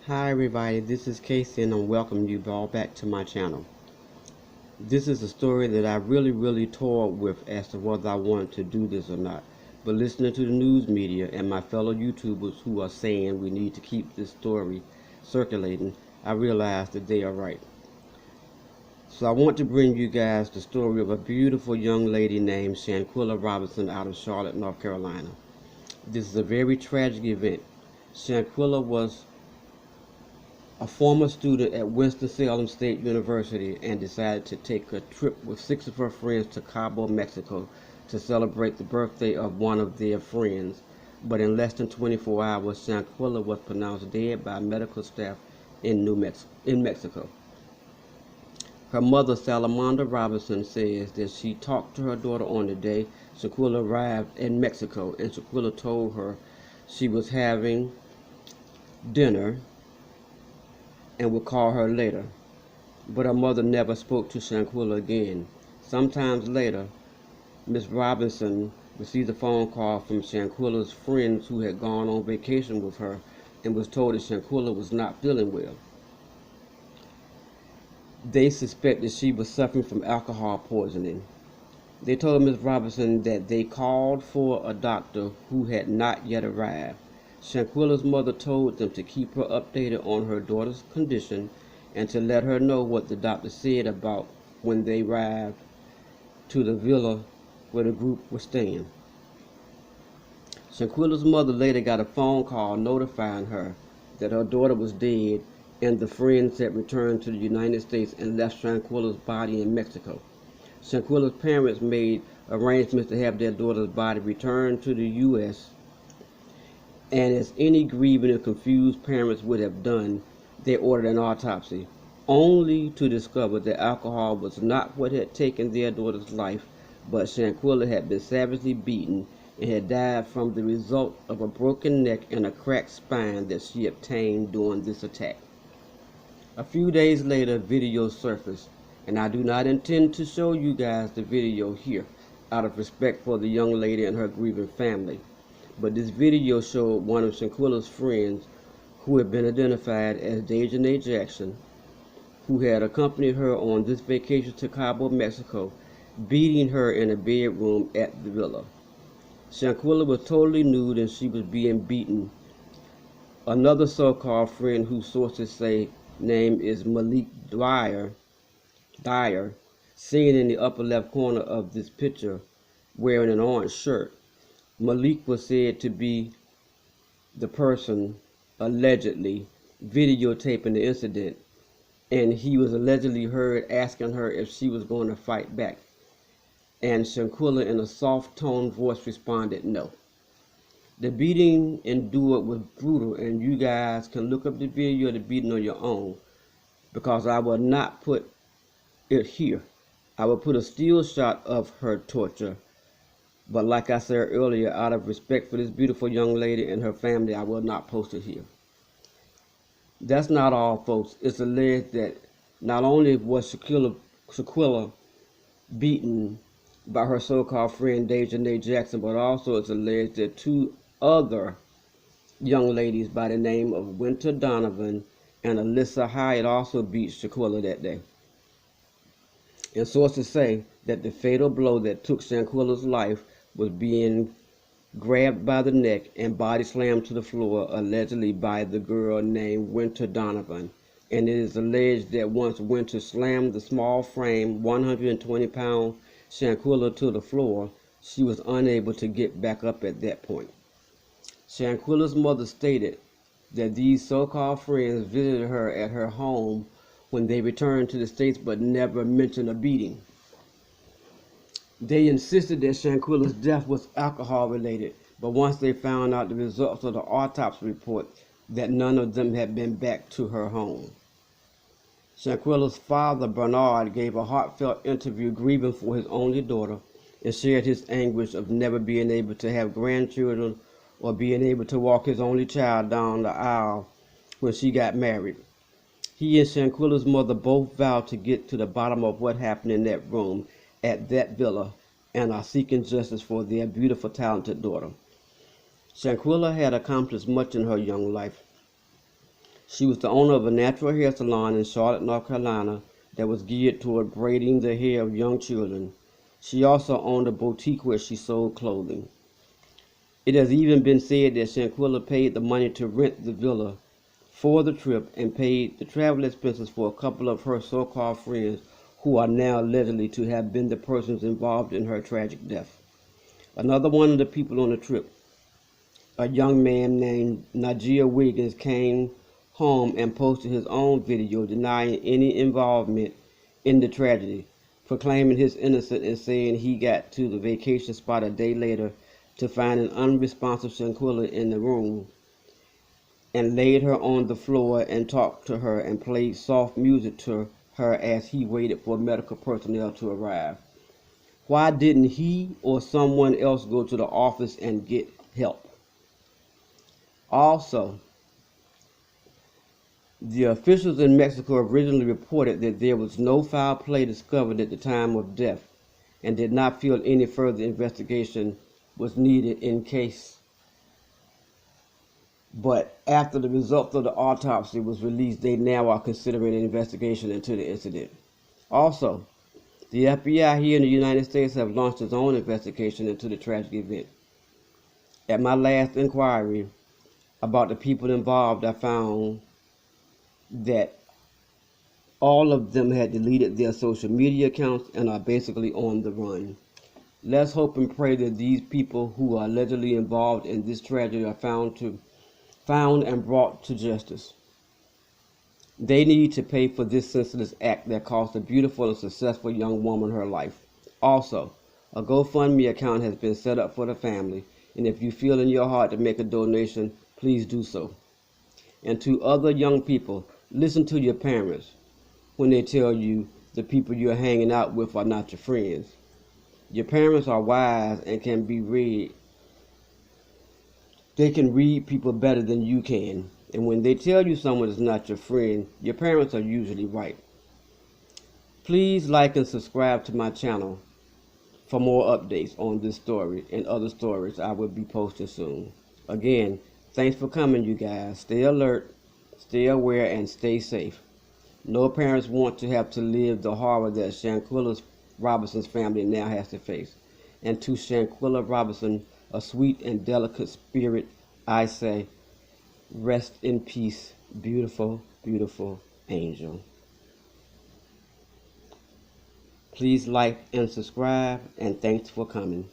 Hi everybody, this is Casey and I'm welcoming you all back to my channel. This is a story that I really toyed with as to whether I wanted to do this or not. But listening to the news media and my fellow YouTubers who are saying we need to keep this story circulating, I realized that they are right. So I want to bring you guys the story of a beautiful young lady named Shanquella Robinson out of Charlotte, North Carolina. This is a very tragic event. Shanquella was a former student at Winston-Salem State University and decided to take a trip with 6 of her friends to Cabo, Mexico to celebrate the birthday of one of their friends. But in less than 24 hours, Shanquella was pronounced dead by medical staff in Mexico. Her mother, Salamanda Robinson, says that she talked to her daughter on the day Shanquella arrived in Mexico, and Shanquella told her she was having dinner and would call her later. But her mother never spoke to Shanquella again. Sometimes later, Miss Robinson received a phone call from Shanquella's friends who had gone on vacation with her and was told that Shanquella was not feeling well. They suspected she was suffering from alcohol poisoning. They told Miss Robinson that they called for a doctor who had not yet arrived. Shanquella's mother told them to keep her updated on her daughter's condition and to let her know what the doctor said about when they arrived to the villa where the group was staying. Shanquella's mother later got a phone call notifying her that her daughter was dead and the friends had returned to the United States and left Shanquella's body in Mexico. Shanquella's parents made arrangements to have their daughter's body returned to the U.S., and as any grieving and confused parents would have done, they ordered an autopsy, only to discover that alcohol was not what had taken their daughter's life, but Shanquella had been savagely beaten and had died from the result of a broken neck and a cracked spine that she obtained during this attack. A few days later, video surfaced, and I do not intend to show you guys the video here, out of respect for the young lady and her grieving family. But this video showed one of Shanquella's friends, who had been identified as Dejanay Jackson, who had accompanied her on this vacation to Cabo, Mexico, beating her in a bedroom at the villa. Shanquella was totally nude and she was being beaten. Another so-called friend, whose sources say name is Malik Dyer, seen in the upper left corner of this picture, wearing an orange shirt. Malik was said to be the person allegedly videotaping the incident, and he was allegedly heard asking her if she was going to fight back. And Shanquella, in a soft-toned voice, responded no. The beating endured was brutal, and you guys can look up the video of the beating on your own, because I will not put it here. I will put a still shot of her torture. But like I said earlier, out of respect for this beautiful young lady and her family, I will not post it here. That's not all, folks. It's alleged that not only was Shanquella beaten by her so-called friend Dejanay Jackson, but also it's alleged that 2 other young ladies by the name of Winter Donovan and Alyssa Hyatt also beat Shanquella that day. And sources say that the fatal blow that took Shanquella's life was being grabbed by the neck and body slammed to the floor, allegedly by the girl named Winter Donovan. And it is alleged that once Winter slammed the small frame, 120-pound Shanquella to the floor, she was unable to get back up at that point. Shanquella's mother stated that these so-called friends visited her at her home when they returned to the States, but never mentioned a beating. They insisted that Shanquella's death was alcohol related, but once they found out the results of the autopsy report, that none of them had been back to her home. Shanquella's father, Bernard, gave a heartfelt interview grieving for his only daughter and shared his anguish of never being able to have grandchildren or being able to walk his only child down the aisle when she got married. He and Shanquella's mother both vowed to get to the bottom of what happened in that room at that villa and are seeking justice for their beautiful, talented daughter. Shanquella had accomplished much in her young life. She was the owner of a natural hair salon in Charlotte, North Carolina that was geared toward braiding the hair of young children. She also owned a boutique where she sold clothing. It has even been said that Shanquella paid the money to rent the villa for the trip and paid the travel expenses for a couple of her so-called friends who are now allegedly to have been the persons involved in her tragic death. Another one of the people on the trip, a young man named Najee Wiggins, came home and posted his own video denying any involvement in the tragedy, proclaiming his innocence and saying he got to the vacation spot a day later to find an unresponsive Shanquella in the room and laid her on the floor and talked to her and played soft music to her as he waited for medical personnel to arrive. Why didn't he or someone else go to the office and get help? Also, the officials in Mexico originally reported that there was no foul play discovered at the time of death and did not feel any further investigation was needed in case. But after the results of the autopsy was released, they now are considering an investigation into the incident. Also, the FBI here in the United States have launched its own investigation into the tragic event. At my last inquiry about the people involved, I found that all of them had deleted their social media accounts and are basically on the run. Let's hope and pray that these people who are allegedly involved in this tragedy are found and brought to justice. They need to pay for this senseless act that cost a beautiful and successful young woman her life. Also, a GoFundMe account has been set up for the family, and if you feel in your heart to make a donation, please do so. And to other young people, listen to your parents when they tell you the people you're hanging out with are not your friends. Your parents are wise and can be read. They can read people better than you can. And when they tell you someone is not your friend, your parents are usually right. Please like and subscribe to my channel for more updates on this story and other stories I will be posting soon. Again, thanks for coming, you guys. Stay alert, stay aware, and stay safe. No parents want to have to live the horror that Shanquella Robinson's family now has to face. And to Shanquella Robinson, a sweet and delicate spirit, I say, rest in peace, beautiful, beautiful angel. Please like and subscribe, and thanks for coming.